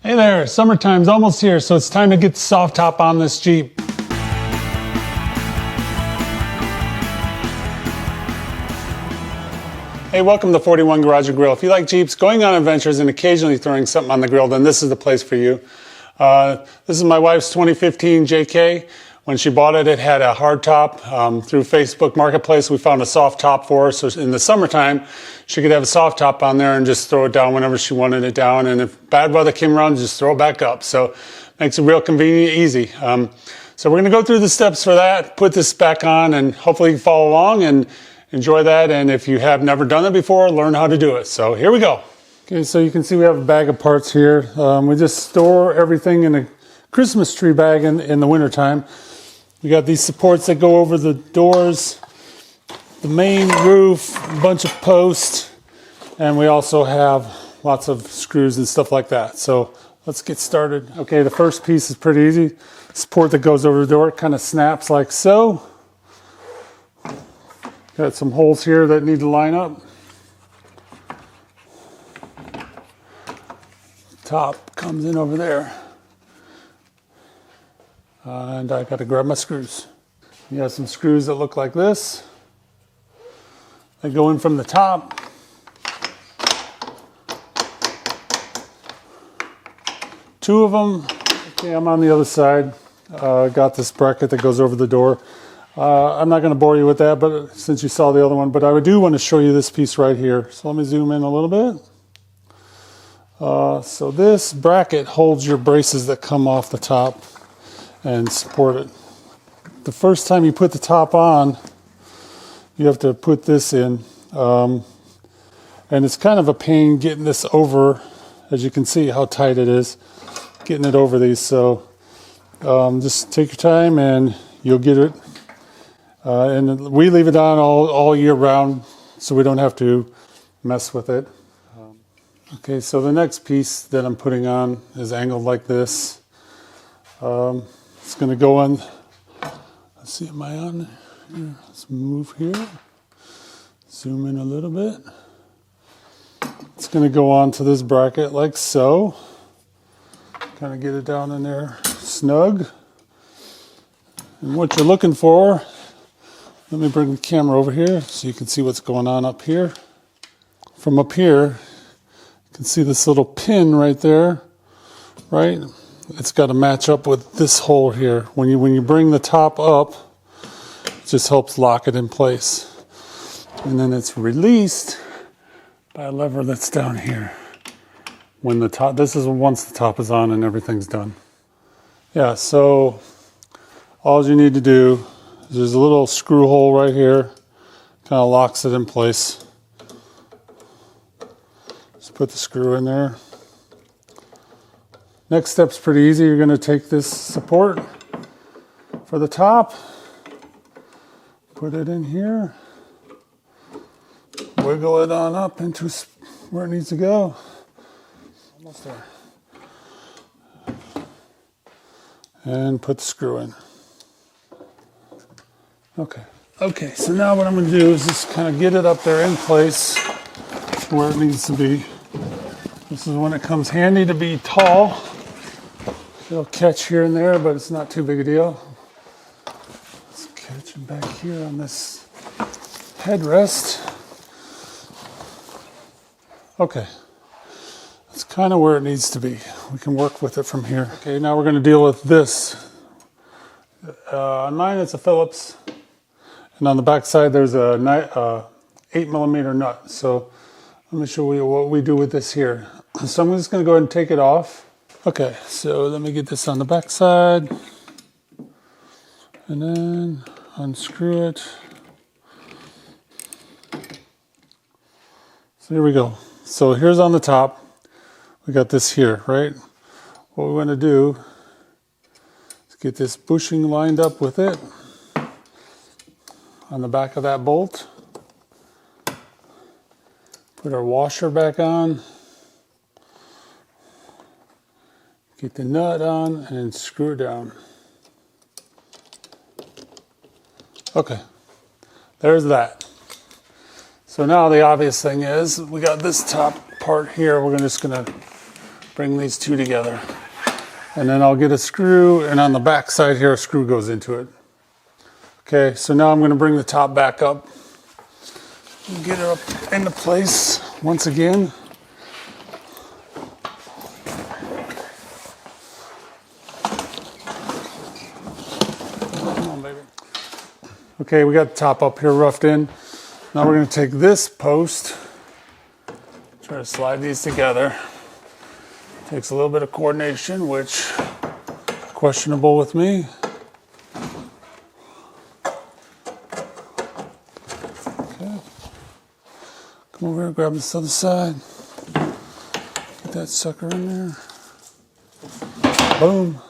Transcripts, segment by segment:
Hey there, summertime's almost here, so it's time to get the soft top on this Jeep. Hey, welcome to 41 Garage and Grill. If you like Jeeps, going on adventures, and occasionally throwing something on the grill, then this is the place for you. This is my wife's 2015 JK. When she bought it, it had a hard top. Through Facebook Marketplace, we found a soft top for her, so in the summertime, she could have a soft top on there and just throw it down whenever she wanted it down. And if bad weather came around, just throw it back up. So makes it real convenient, easy. So we're gonna go through the steps for that, put this back on, and hopefully you follow along and enjoy that. And if you have never done it before, learn how to do it. So here we go. Okay, so you can see we have a bag of parts here. We just store everything in a Christmas tree bag in the wintertime. We got these supports that go over the doors, the main roof, a bunch of posts, and we also have lots of screws and stuff like that. So let's get started. Okay, the first piece is pretty easy. Support that goes over the door, it kind of snaps like so. Got some holes here that need to line up. Top comes in over there. And I got to grab my screws. You have some screws that look like this. They go in from the top. Two of them. Okay, I'm on the other side. Got this bracket that goes over the door. I'm not going to bore you with that, but since you saw the other one, but I do want to show you this piece right here. So let me zoom in a little bit. So this bracket holds your braces that come off the top and support it. The first time you put the top on, you have to put this in. And it's kind of a pain getting this over. As you can see how tight it is, getting it over these. So just take your time and you'll get it. And we leave it on all year round, so we don't have to mess with it. Okay, so the next piece that I'm putting on is angled like this. It's going to go on. Let's see, am I on here? Let's move here. Zoom in a little bit. It's going to go onto this bracket like so. Kind of get it down in there snug. And what you're looking for, let me bring the camera over here so you can see what's going on up here. From up here, you can see this little pin right there, right? It's got to match up with this hole here. When you bring the top up, it just helps lock it in place. And then it's released by a lever that's down here. When the top, this is once the top is on and everything's done. Yeah, so all you need to do is there's a little screw hole right here, kind of locks it in place. Just put the screw in there. Next step's pretty easy. You're going to take this support for the top, put it in here, wiggle it on up into where it needs to go. Almost there. And put the screw in. Okay, so now what I'm going to do is just kind of get it up there in place where it needs to be. This is when it comes handy to be tall. It'll catch here and there, but it's not too big a deal. Let's catch it back here on this headrest. Okay, that's kind of where it needs to be. We can work with it from here. Okay, now we're going to deal with this. On mine, it's a Phillips, and on the back side, there's a 8mm nut. So let me show you what we do with this here. So I'm just going to go ahead and take it off. Okay, so let me get this on the back side, and then unscrew it. So here we go. So here's on the top. We got this here, right? What we want to do is get this bushing lined up with it on the back of that bolt. Put our washer back on. Get the nut on and screw it down. Okay, there's that. So now the obvious thing is we got this top part here. We're just gonna bring these two together. And then I'll get a screw, and on the back side here, a screw goes into it. Okay, so now I'm going to bring the top back up. Get it up into place once again. Come on, baby. Okay, we got the top up here roughed in. Now we're going to take this post, try to slide these together. Takes a little bit of coordination, which questionable with me. Okay. Come over here, grab this other side. Get that sucker in there. Boom.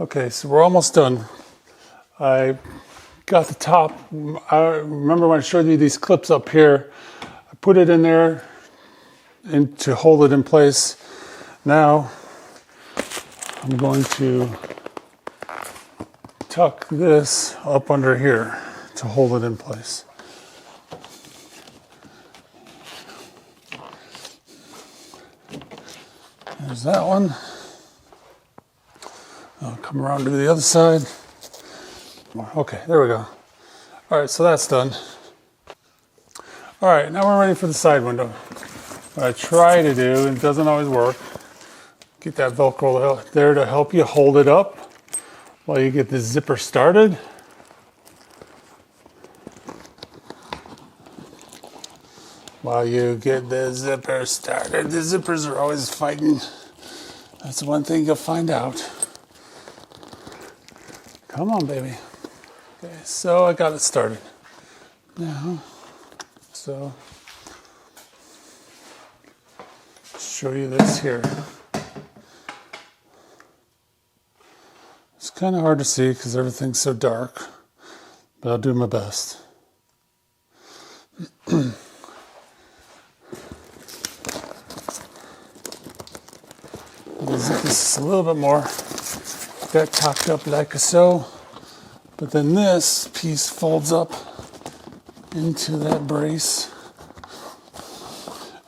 Okay, so we're almost done. I got the top. I remember when I showed you these clips up here, I put it in there and to hold it in place. Now I'm going to tuck this up under here to hold it in place. There's that one. I'll come around to the other side. Okay, there we go. All right, so that's done. All right, now we're ready for the side window. What I try to do, and it doesn't always work, get that Velcro there to help you hold it up while you get the zipper started. While you get the zipper started. The zippers are always fighting. That's one thing you'll find out. Come on, baby. Okay, so I got it started. Now, so show you this here. It's kind of hard to see because everything's so dark, but I'll do my best. Zip this a little bit more. That cocked up like so. But then this piece folds up into that brace.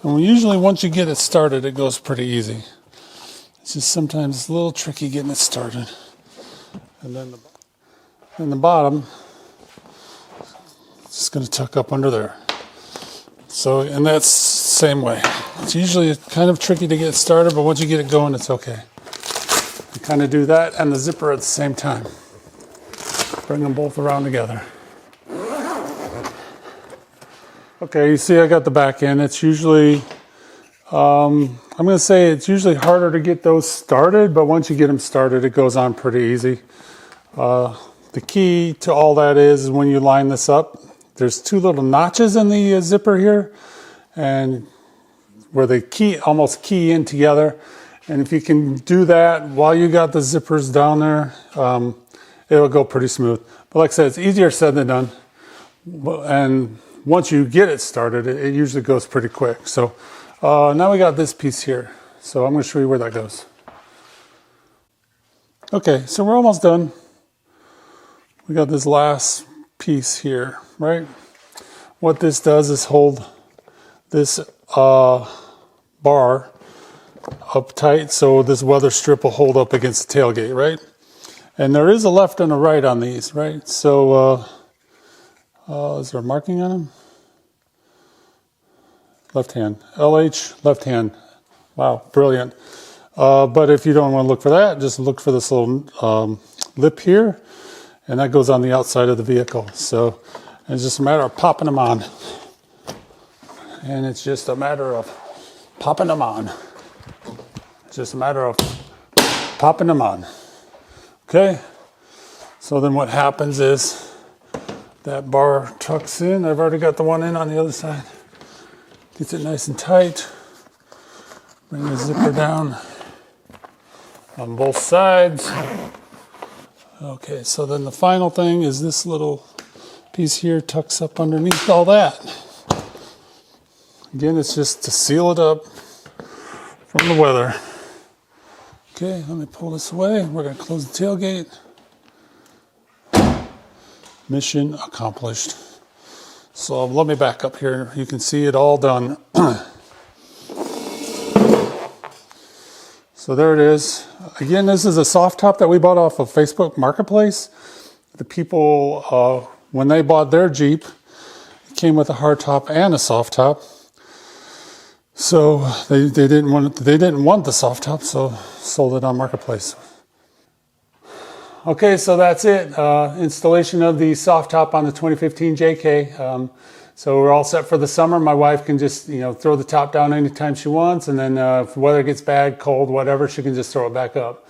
And usually once you get it started, it goes pretty easy. It's just sometimes it's a little tricky getting it started. And then the bottom, it's just going to tuck up under there. So, and that's the same way. It's usually kind of tricky to get started, but once you get it going, it's okay. You kind of do that and the zipper at the same time. Bring them both around together. Okay, you see I got the back end. It's usually, I'm going to say it's usually harder to get those started, but once you get them started, it goes on pretty easy. The key to all that is when you line this up, there's two little notches in the zipper here, and where they almost key in together. And if you can do that while you got the zippers down there, it'll go pretty smooth. But like I said, it's easier said than done. And once you get it started, it usually goes pretty quick. So now we got this piece here. So I'm going to show you where that goes. Okay, so we're almost done. We got this last piece here, right? What this does is hold this bar up tight so this weather strip will hold up against the tailgate, right? And there is a left and a right on these, right? So is there a marking on them? Left hand. LH, left hand. Wow, brilliant. But if you don't want to look for that, just look for this little lip here, and that goes on the outside of the vehicle. So it's just a matter of popping them on. And it's just a matter of popping them on. It's just a matter of popping them on. Okay? So then what happens is that bar tucks in. I've already got the one in on the other side. Gets it nice and tight. Bring the zipper down on both sides. Okay, so then the final thing is this little piece here tucks up underneath all that. Again, it's just to seal it up from the weather. Okay, let me pull this away. We're going to close the tailgate. Mission accomplished. So let me back up here. You can see it all done. So there it is. Again, this is a soft top that we bought off of Facebook Marketplace. The people, when they bought their Jeep, it came with a hard top and a soft top. So they didn't want the soft top, so sold it on Marketplace. Okay, so that's it. Installation of the soft top on the 2015 JK. So we're all set for the summer. My wife can just, throw the top down anytime she wants, and then if the weather gets bad, cold, whatever, she can just throw it back up.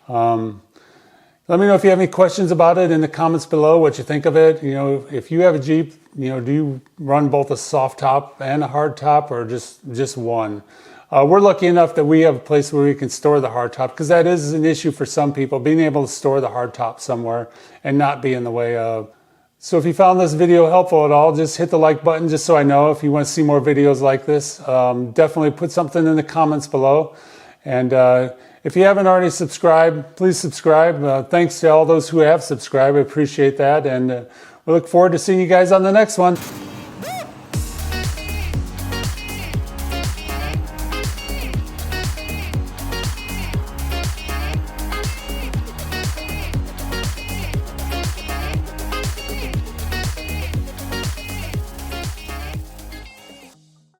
Let me know if you have any questions about it in the comments below, what you think of it. If you have a Jeep, do you run both a soft top and a hard top, or just one? We're lucky enough that we have a place where we can store the hard top, because that is an issue for some people, being able to store the hard top somewhere and not be in the way of. So if you found this video helpful at all, just hit the like button just so I know if you want to see more videos like this. Definitely put something in the comments below. And if you haven't already subscribed, please subscribe. Thanks to all those who have subscribed. I appreciate that. And we look forward to seeing you guys on the next one.